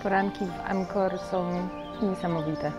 Poranki w Angkor są niesamowite.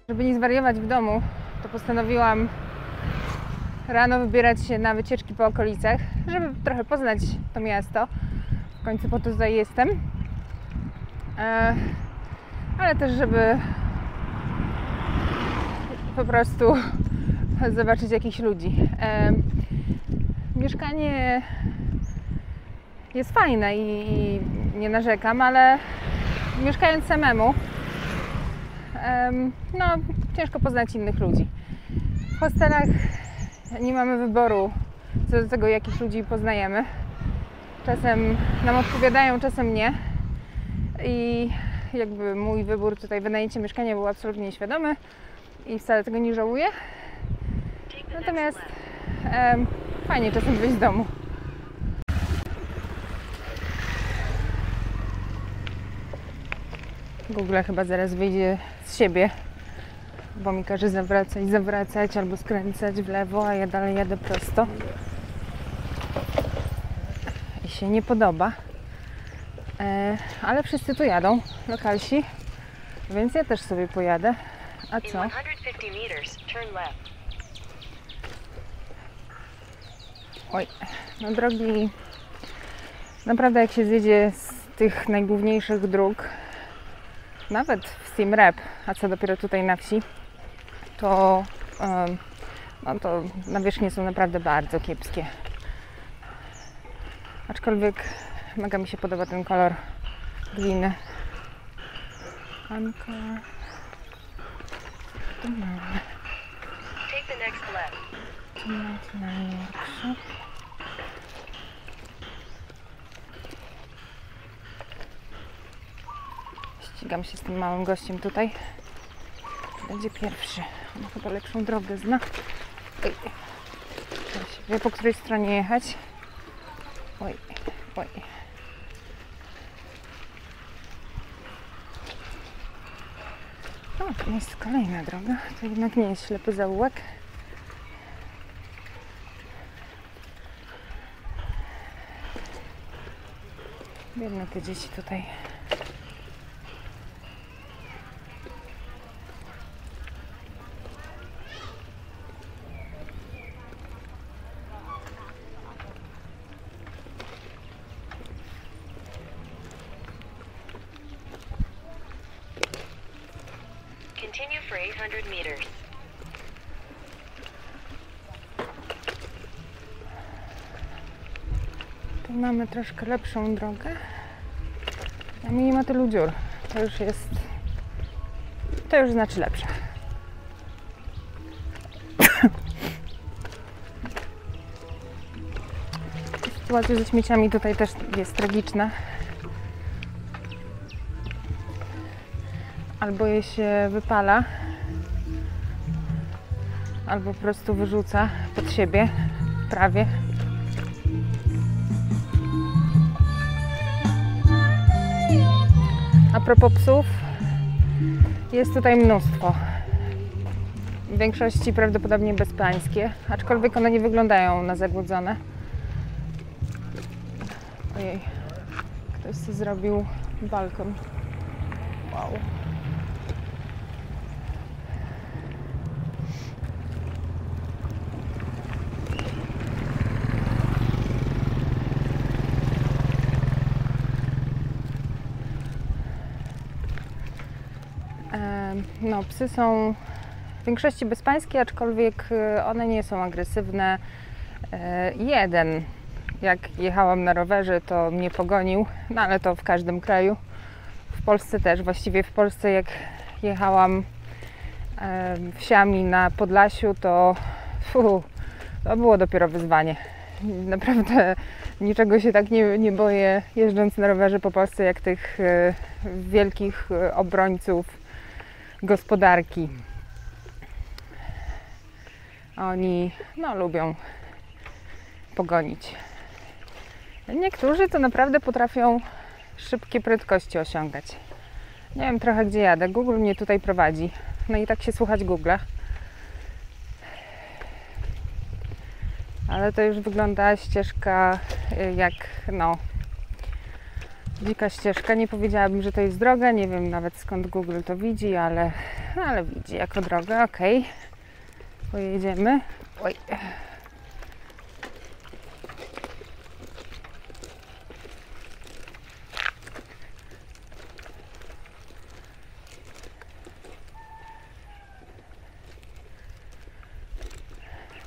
Żeby nie zwariować w domu, to postanowiłam rano wybierać się na wycieczki po okolicach, żeby trochę poznać to miasto. W końcu po to tutaj jestem. Ale też, żeby po prostu zobaczyć jakichś ludzi. Mieszkanie jest fajne i nie narzekam, ale mieszkając samemu, no, ciężko poznać innych ludzi. W hostelach nie mamy wyboru co do tego, jakich ludzi poznajemy. Czasem nam odpowiadają, czasem nie. I jakby mój wybór tutaj, wynajęcie mieszkania, był absolutnie nieświadomy i wcale tego nie żałuję. Natomiast fajnie czasem wyjść z domu. Google chyba zaraz wyjdzie z siebie, bo mi każe zawracać albo skręcać w lewo, a ja dalej jadę prosto. I się nie podoba. Ale wszyscy tu jadą, lokalsi, więc ja też sobie pojadę. A co? Oj, no drogi, naprawdę jak się zjedzie z tych najgłówniejszych dróg, nawet w Siem Reap, a co dopiero tutaj na wsi, to, no to nawierzchnie są naprawdę bardzo kiepskie. Aczkolwiek mega mi się podoba ten kolor gliny. Angkor. Tu mamy. Tu mamy workshop. Ścigam się z tym małym gościem tutaj. Będzie pierwszy. On chyba lepszą drogę zna. Oj. Wie, po której stronie jechać. Oj, oj. O, tu jest kolejna droga. To jednak nie jest ślepy zaułek. Biedne te dzieci tutaj. Continue for 800 meters. Tu mamy troszkę lepszą drogę. A mi nie ma tylu dziur. To już jest... To już znaczy lepsze. Sytuacja ze śmieciami tutaj też jest tragiczna. Albo je się wypala, albo po prostu wyrzuca pod siebie, prawie. A propos psów, jest tutaj mnóstwo. W większości prawdopodobnie bezpańskie, aczkolwiek one nie wyglądają na zagłodzone. Ojej, ktoś sobie zrobił balkon. Wow. No, psy są większości bezpańskie, aczkolwiek one nie są agresywne. Jeden, jak jechałam na rowerze, to mnie pogonił, no ale to w każdym kraju. W Polsce też, właściwie w Polsce jak jechałam wsiami na Podlasiu, to to było dopiero wyzwanie. Naprawdę niczego się tak nie boję jeżdżąc na rowerze po Polsce, jak tych wielkich obrońców gospodarki. Oni lubią pogonić. Niektórzy to naprawdę potrafią szybkie prędkości osiągać. Nie wiem trochę gdzie jadę. Google mnie tutaj prowadzi. No i tak się słuchać Google'a. Ale to już wygląda ścieżka jak dzika ścieżka. Nie powiedziałabym, że to jest droga. Nie wiem nawet skąd Google to widzi, ale widzi jako drogę. Ok. Pojedziemy. Oj.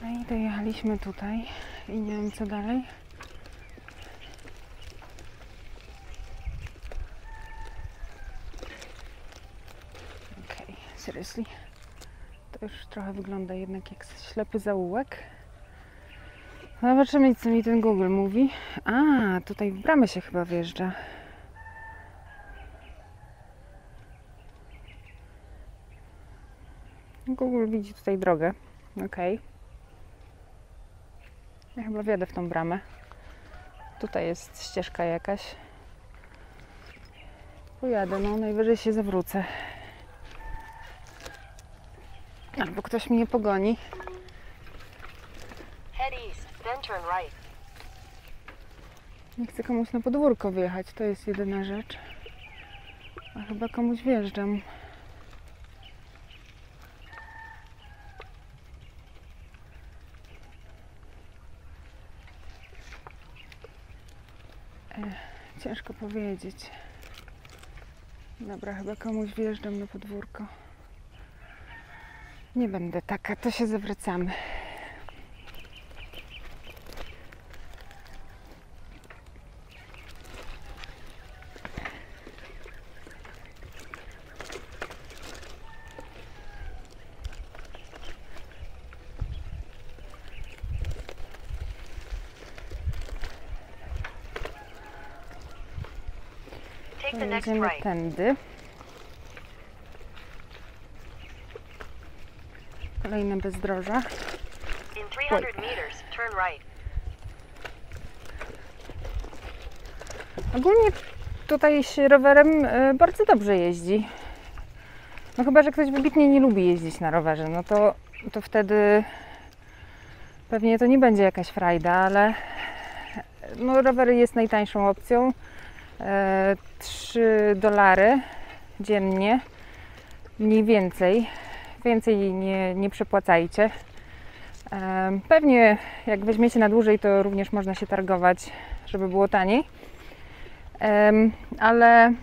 No i dojechaliśmy tutaj i nie wiem co dalej. Okej, seriously. To już trochę wygląda jednak jak ślepy zaułek. Zobaczymy co mi ten Google mówi. A, tutaj w bramę się chyba wjeżdża. Google widzi tutaj drogę. Okej. Ja chyba wjadę w tą bramę. Tutaj jest ścieżka jakaś. Pojadę, najwyżej się zawrócę. Albo ktoś mnie pogoni. Head east, then turn right. Nie chcę komuś na podwórko wjechać, to jest jedyna rzecz. A chyba komuś wjeżdżam. Ciężko powiedzieć. Dobra, chyba komuś wjeżdżam na podwórko. Nie będę taka, to się zawracamy. Take the next Jedziemy right. tędy. Kolejne bezdroża. In 300 meters, turn right. Ogólnie tutaj się rowerem bardzo dobrze jeździ. No chyba, że ktoś wybitnie nie lubi jeździć na rowerze, no to wtedy pewnie to nie będzie jakaś frajda, ale rower jest najtańszą opcją. $3 dziennie, mniej więcej. Więcej nie przepłacajcie. Pewnie jak weźmiecie na dłużej, to również można się targować, żeby było taniej. Ale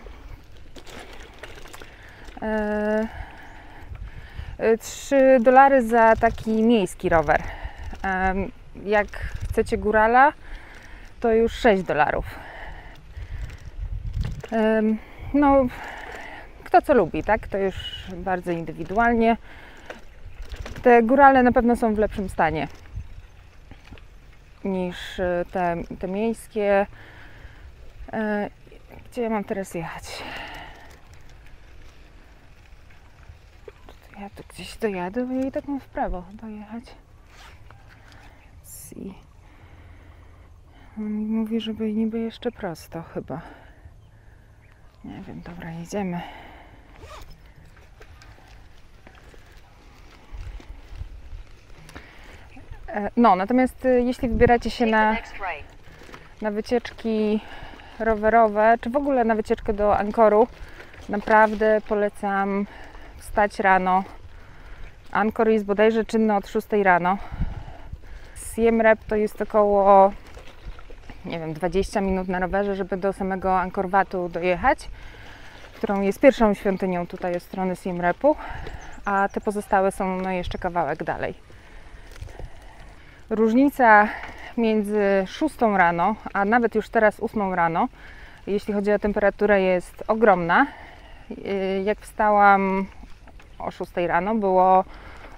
$3 za taki miejski rower. Jak chcecie górala, to już $6. No, kto co lubi, tak? To już bardzo indywidualnie. Te górale na pewno są w lepszym stanie niż te miejskie. Gdzie ja mam teraz jechać? Ja tu gdzieś dojadę, bo ja i tak mam w prawo dojechać. On mi mówi, żeby niby jeszcze prosto chyba. Nie wiem, dobra, jedziemy. Natomiast jeśli wybieracie się Take the next right. na wycieczki rowerowe, czy w ogóle na wycieczkę do Ankoru, naprawdę polecam wstać rano. Angkor jest bodajże czynny od 6 rano. Siem Reap to jest około, nie wiem, 20 minut na rowerze, żeby do samego Angkor Watu dojechać, którą jest pierwszą świątynią tutaj od strony Siem Reapu. a te pozostałe są no jeszcze kawałek dalej. Różnica między 6 rano, a nawet już teraz 8 rano, jeśli chodzi o temperaturę, jest ogromna. Jak wstałam o 6 rano, było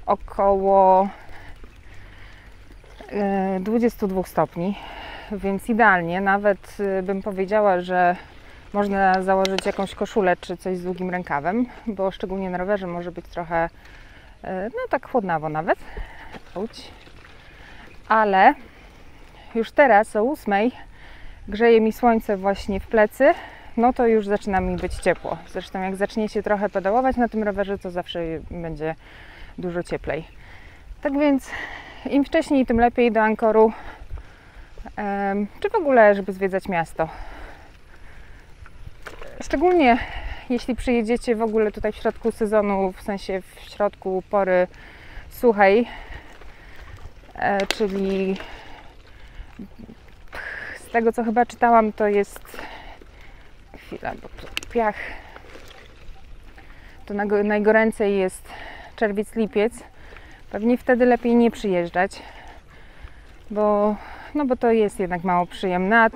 około 22 stopni, więc idealnie. Nawet bym powiedziała, że można założyć jakąś koszulę czy coś z długim rękawem, bo szczególnie na rowerze może być trochę, no tak chłodnawo nawet. Ale już teraz o 8 grzeje mi słońce właśnie w plecy, no to już zaczyna mi być ciepło. Zresztą jak zaczniecie trochę pedałować na tym rowerze, to zawsze będzie dużo cieplej. Tak więc im wcześniej, tym lepiej do Ankoru, czy w ogóle, żeby zwiedzać miasto. Szczególnie jeśli przyjedziecie w ogóle tutaj w środku sezonu, w sensie w środku pory suchej, czyli z tego co chyba czytałam, to jest chwila, bo piach, to najgoręcej jest czerwiec, lipiec. Pewnie wtedy lepiej nie przyjeżdżać, bo to jest jednak mało przyjemne.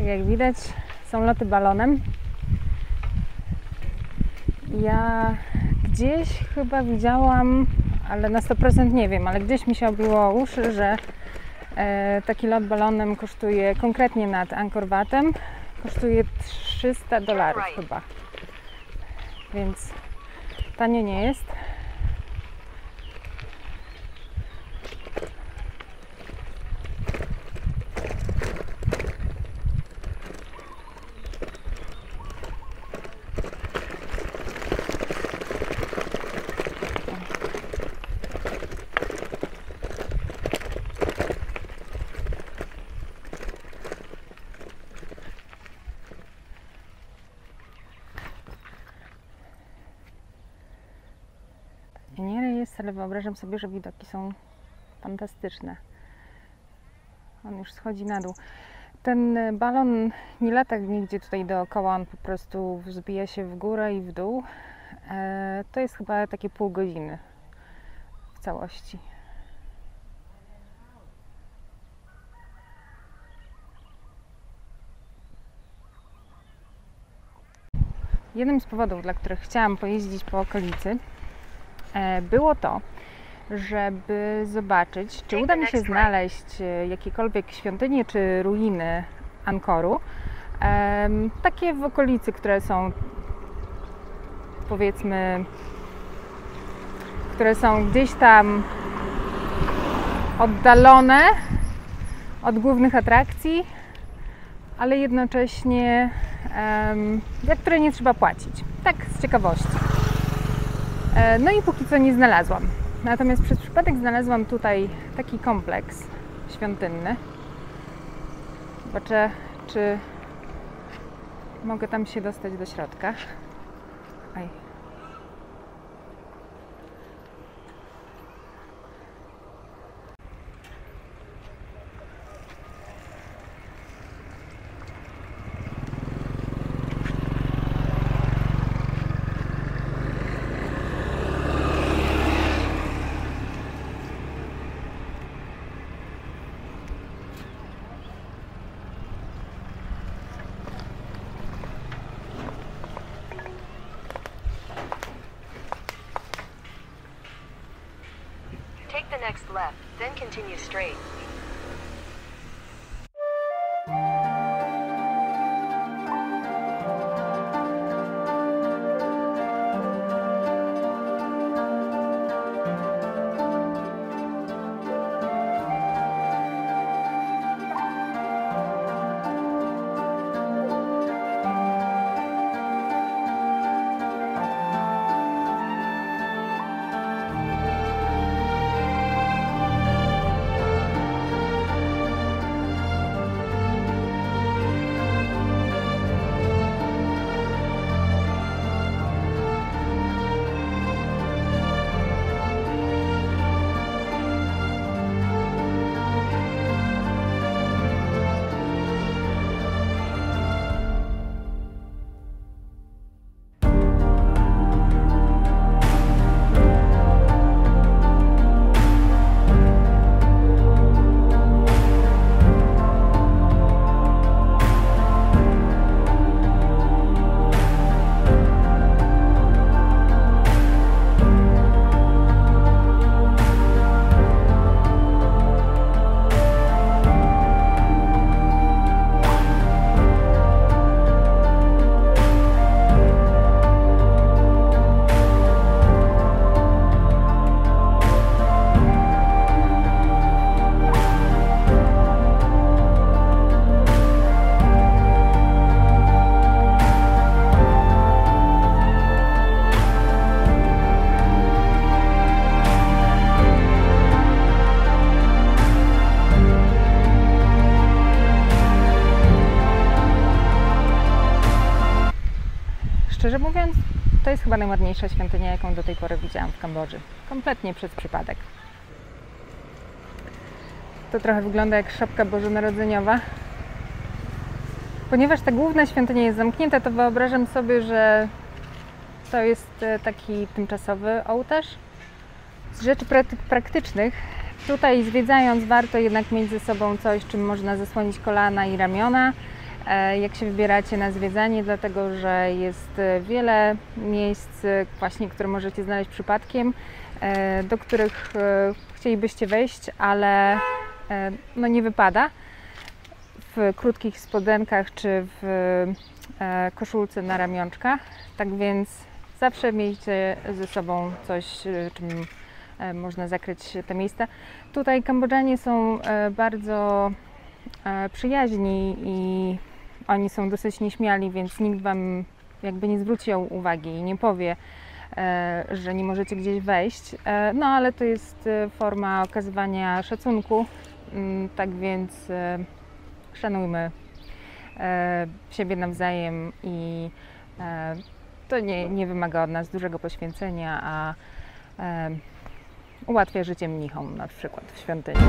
Jak widać, są loty balonem. Ja gdzieś chyba widziałam, ale na 100% nie wiem, ale gdzieś mi się obiło o uszy, że taki lot balonem kosztuje, konkretnie nad Angkor Watem, kosztuje $300 chyba. Więc tanio nie jest. Nie jest, ale wyobrażam sobie, że widoki są fantastyczne. On już schodzi na dół. Ten balon nie lata nigdzie tutaj dookoła, on po prostu wzbija się w górę i w dół. To jest chyba takie pół godziny w całości. Jednym z powodów, dla których chciałam pojeździć po okolicy, było to, żeby zobaczyć, czy uda mi się znaleźć jakiekolwiek świątynie czy ruiny Angkoru, takie w okolicy, które są, powiedzmy, które są gdzieś tam oddalone od głównych atrakcji, ale jednocześnie za które nie trzeba płacić, tak z ciekawości. No i póki co nie znalazłam. Natomiast przez przypadek znalazłam tutaj taki kompleks świątynny. Zobaczę, czy mogę tam się dostać do środka. Aj. Take the next left, then continue straight. szczerze mówiąc, to jest chyba najładniejsza świątynia, jaką do tej pory widziałam w Kambodży. Kompletnie przez przypadek. To trochę wygląda jak szopka bożonarodzeniowa. Ponieważ ta główna świątynia jest zamknięta, to wyobrażam sobie, że to jest taki tymczasowy ołtarz. Z rzeczy praktycznych, tutaj zwiedzając, warto jednak mieć ze sobą coś, czym można zasłonić kolana i ramiona, jak się wybieracie na zwiedzanie, dlatego że jest wiele miejsc właśnie, które możecie znaleźć przypadkiem, do których chcielibyście wejść, ale no nie wypada w krótkich spodenkach czy w koszulce na ramionczkach. Tak więc zawsze miejcie ze sobą coś, czym można zakryć te miejsca. Tutaj Kambodżanie są bardzo przyjaźni i oni są dosyć nieśmiali, więc nikt Wam jakby nie zwróci uwagi i nie powie, że nie możecie gdzieś wejść. No ale to jest forma okazywania szacunku, tak więc szanujmy siebie nawzajem i to nie wymaga od nas dużego poświęcenia, a ułatwia życie mnichom na przykład w świątyni.